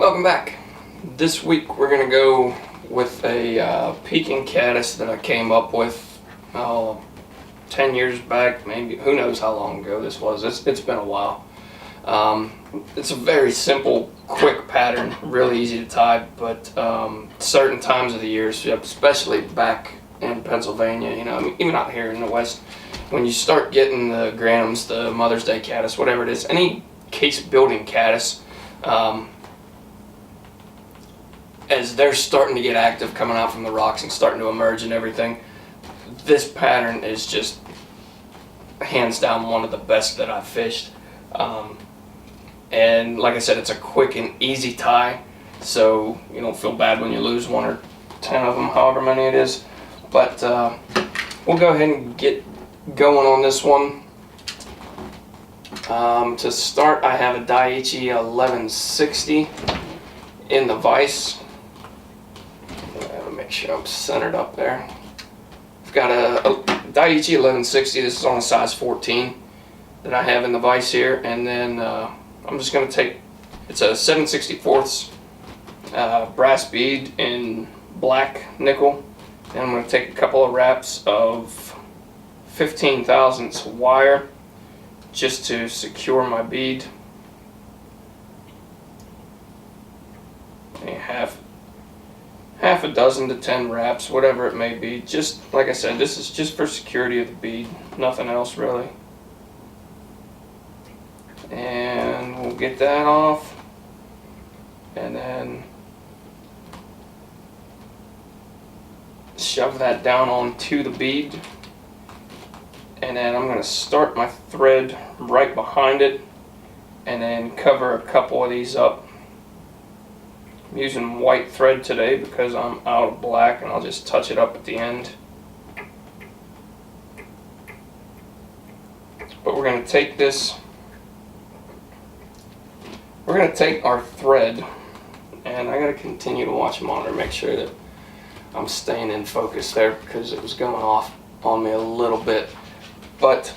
Welcome back. This week we're going to go with a Peeking Caddis that I came up with 10 years back, maybe. Who knows how long ago this was. It's been a while. It's a very simple, quick pattern, really easy to tie, but certain times of the year, especially back in Pennsylvania, you know, even out here in the West, when you start getting the Grams, the Mother's Day caddis, whatever it is, any case building caddis, as they're starting to get active coming out from the rocks and starting to emerge and everything, this pattern is just hands down one of the best that I've fished. And like I said, it's a quick and easy tie, so you don't feel bad when you lose 1 or 10 of them, however many it is. But we'll go ahead and get going on this one. To start, I have a Daiichi 1160 in the vise. Make sure I'm centered up there. I've got a Daiichi 1160. This is on a size 14 that I have in the vise here, and then I'm just going to take, it's a 7/64 brass bead in black nickel, and I'm going to take a couple of wraps of 15 thousandths wire just to secure my bead. And half a dozen to 10 wraps, whatever it may be. Just like I said, this is just for security of the bead, nothing else really. And we'll get that off, and then shove that down onto the bead, and then I'm going to start my thread right behind it and then cover a couple of these up. I'm using white thread today because I'm out of black, and I'll just touch it up at the end. But we're going to take this, we're going to take our thread, and I got to continue to watch the monitor, make sure that I'm staying in focus there because it was going off on me a little bit. But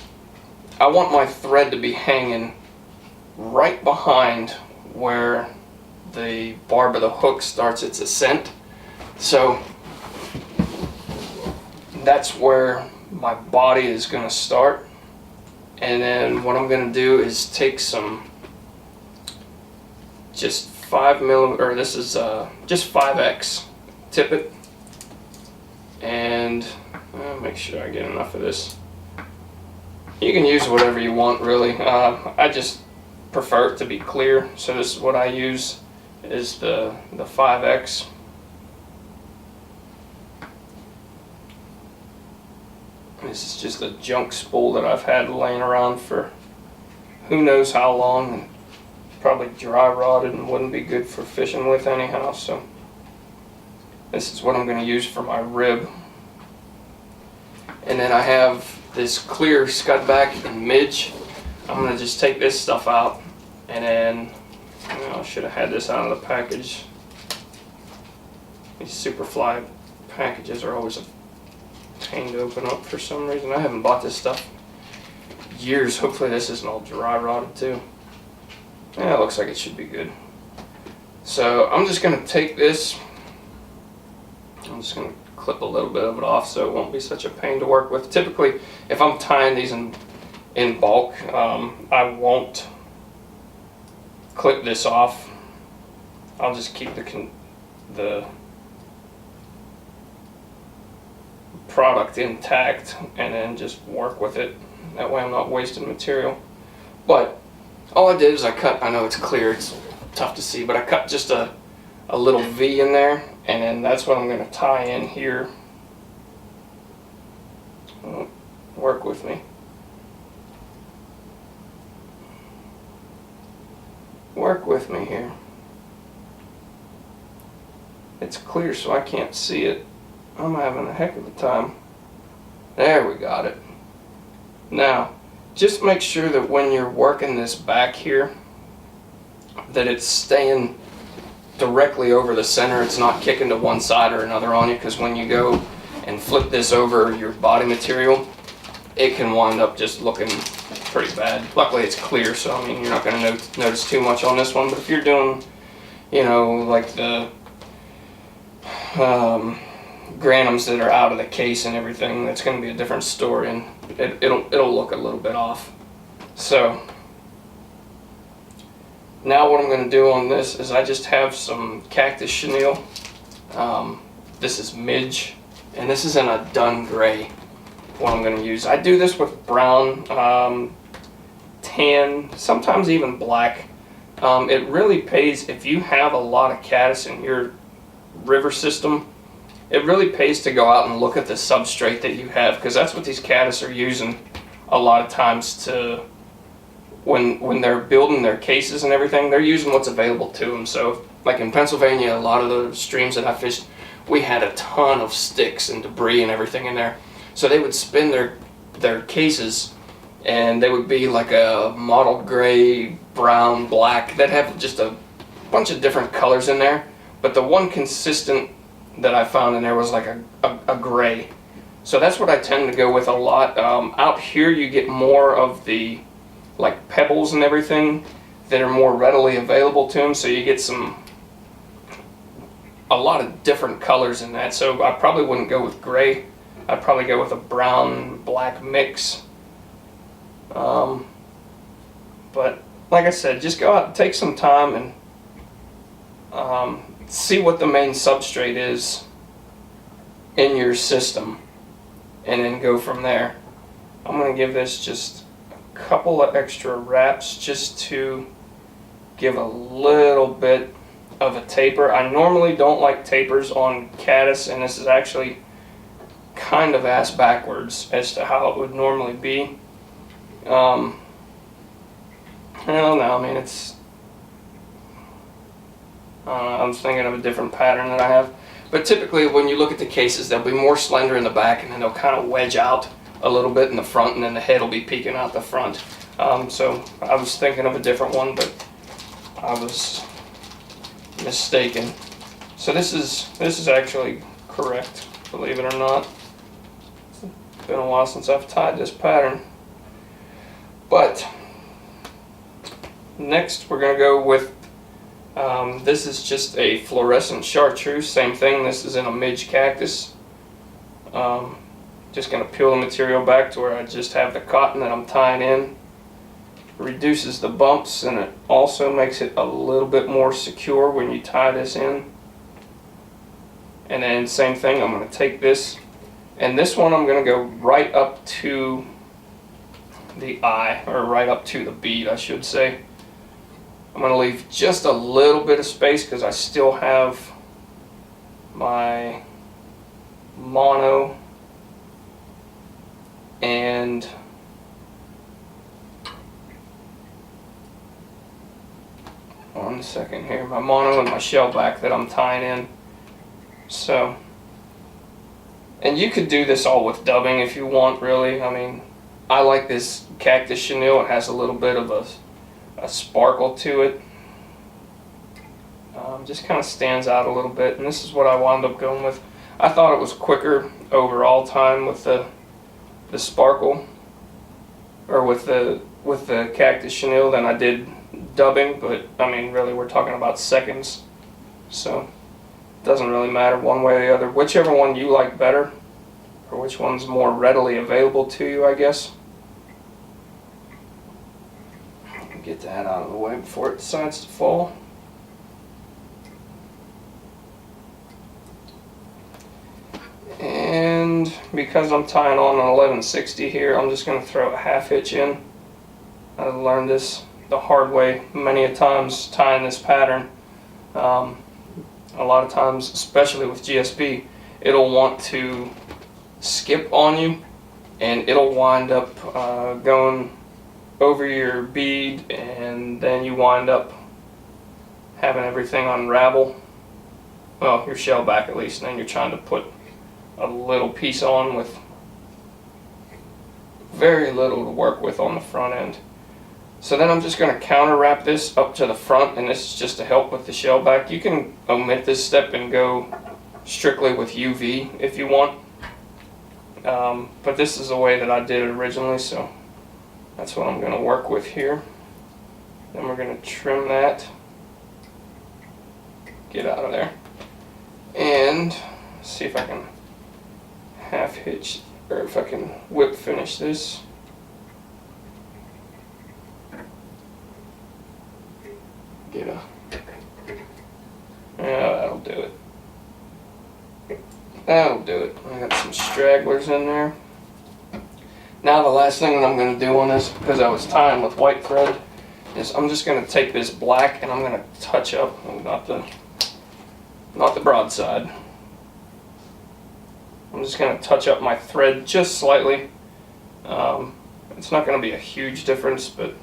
I want my thread to be hanging right behind where the barb of the hook starts its ascent. So that's where my body is going to start. And then what I'm going to do is take some just 5mm, or this is just 5X Tippett, and make sure I get enough of this. You can use whatever you want really. I just prefer it to be clear, so this is what I use, is the 5X. This is just a junk spool that I've had laying around for who knows how long, and probably dry rotted and wouldn't be good for fishing with anyhow. So this is what I'm going to use for my rib. And then I have this clear Scud back in Midge. I'm going to just take this stuff out, and then I should have had this out of the package. These Superfly packages are always a pain to open up for some reason. I haven't bought this stuff years. Hopefully this isn't all dry rotted too. Yeah, it looks like it should be good. So I'm just going to take this, I'm just going to clip a little bit of it off so it won't be such a pain to work with. Typically, if I'm tying these in bulk, I won't clip this off. I'll just keep the product intact and then just work with it. That way I'm not wasting material. But all I did is I cut, I know it's clear, it's tough to see, but I cut just a little V in there, and then that's what I'm going to tie in here. Work with me. Work with me here. It's clear so I can't see it. I'm having a heck of a time. There, we got it. Now, just make sure that when you're working this back here, that it's staying directly over the center. It's not kicking to one side or another on you, because when you go and flip this over your body material, it can wind up just looking pretty bad. Luckily it's clear, so I mean you're not going to notice too much on this one, but if you're doing you know, like the granums that are out of the case and everything. That's going to be a different story, and it'll look a little bit off. So now what I'm going to do on this is I just have some Cactus Chenille. This is Midge, and this is in a dun gray, what I'm going to use. I do this with brown, tan, sometimes even black. It really pays if you have a lot of caddis in your river system. It really pays to go out and look at the substrate that you have, because that's what these caddis are using a lot of times to, when they're building their cases and everything, they're using what's available to them. So like in Pennsylvania, a lot of the streams that I fished, we had a ton of sticks and debris and everything in there. So they would spin their cases, and they would be like a mottled gray, brown, black. They'd have just a bunch of different colors in there, but the one consistent that I found in there was like a gray. So that's what I tend to go with a lot. Out here you get more of the like pebbles and everything that are more readily available to them, so you get a lot of different colors in that. So I probably wouldn't go with gray. I'd probably go with a brown black mix. But like I said, just go out and take some time and see what the main substrate is in your system, and then go from there. I'm going to give this just a couple of extra wraps just to give a little bit of a taper. I normally don't like tapers on caddis, and this is actually kind of ass backwards as to how it would normally be. I don't know, I mean, it's, I was thinking of a different pattern that I have. But typically when you look at the cases, they'll be more slender in the back, and then they'll kind of wedge out a little bit in the front, and then the head will be peeking out the front. So I was thinking of a different one, but I was mistaken. So this is actually correct, believe it or not. It's been a while since I've tied this pattern. But next we're going to go with, this is just a fluorescent chartreuse, same thing. This is in a Midge cactus. Just going to peel the material back to where I just have the cotton that I'm tying in. Reduces the bumps, and it also makes it a little bit more secure when you tie this in. And then same thing, I'm going to take this, and this one I'm going to go right up to the eye, or right up to the bead, I should say. I'm going to leave just a little bit of space because I still have my mono and one second here, my mono and my shellback that I'm tying in. So, and you could do this all with dubbing if you want, really. I mean, I like this Cactus Chenille. It has a little bit of a sparkle to it. Just kind of stands out a little bit, and this is what I wound up going with. I thought it was quicker overall time with the sparkle, or with the Cactus Chenille, than I did dubbing. But I mean, really, we're talking about seconds, so it doesn't really matter one way or the other. Whichever one you like better, or which one's more readily available to you, I guess. Get that out of the way before it decides to fall. And because I'm tying on an 1160 here, I'm just going to throw a half hitch in. I learned this the hard way many a times tying this pattern. A lot of times, especially with GSP, it'll want to skip on you, and it'll wind up going over your bead, and then you wind up having everything unravel. Well, your shell back at least, and then you're trying to put a little piece on with very little to work with on the front end. So then I'm just going to counter wrap this up to the front, and this is just to help with the shell back. You can omit this step and go strictly with UV if you want, but this is the way that I did it originally, so that's what I'm going to work with here. Then we're going to trim that. get out of there. And see if I can half hitch, or if I can whip finish this. Get a, yeah, that'll do it. That'll do it. I got some stragglers in there. Now the last thing that I'm going to do on this, because I was tying with white thread, is I'm just going to take this black and I'm going to touch up, not the broadside. I'm just going to touch up my thread just slightly. It's not going to be a huge difference, but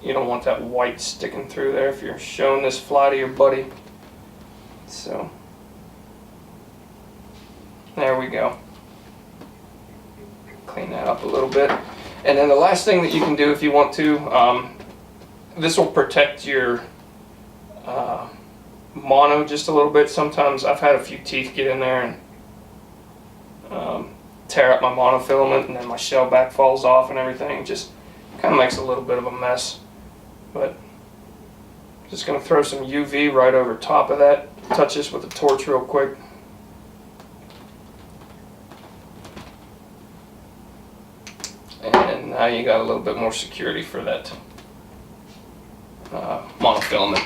you don't want that white sticking through there if you're showing this fly to your buddy. So there we go. Clean that up a little bit. And then the last thing that you can do if you want to, this will protect your mono just a little bit. Sometimes I've had a few teeth get in there and tear up my monofilament, and then my shell back falls off and everything. It just kind of makes a little bit of a mess. But just going to throw some UV right over top of that. Touch this with a torch real quick. And now you got a little bit more security for that monofilament.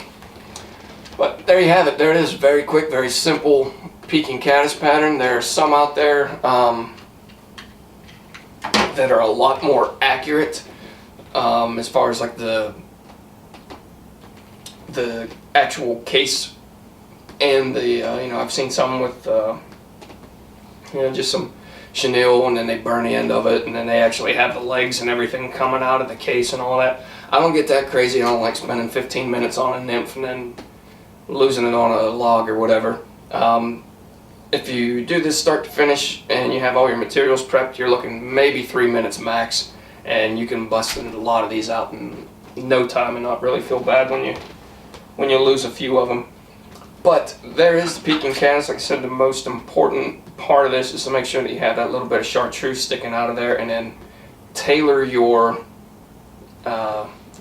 But there you have it. There it is. Very quick, very simple Peeking Caddis pattern. There are some out there that are a lot more accurate as far as like the actual case and the you know, I've seen some with you know, just some chenille, and then they burn the end of it, and then they actually have the legs and everything coming out of the case and all that. I don't get that crazy. I don't like spending 15 minutes on a nymph and then losing it on a log or whatever. If you do this start to finish and you have all your materials prepped, you're looking maybe 3 minutes max, and you can bust a lot of these out in no time and not really feel bad when you lose a few of them. But there is the Peeking Caddis. Like I said, the most important part of this is to make sure that you have that little bit of chartreuse sticking out of there, and then tailor your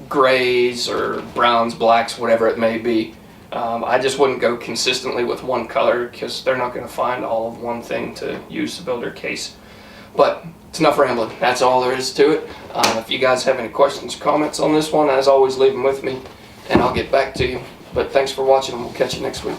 grays or browns, blacks, whatever it may be. I just wouldn't go consistently with one color because they're not going to find all of one thing to use to build their case. But it's enough rambling. That's all there is to it. If you guys have any questions, comments on this one, as always, leave them with me and I'll get back to you. But thanks for watching, and we'll catch you next week.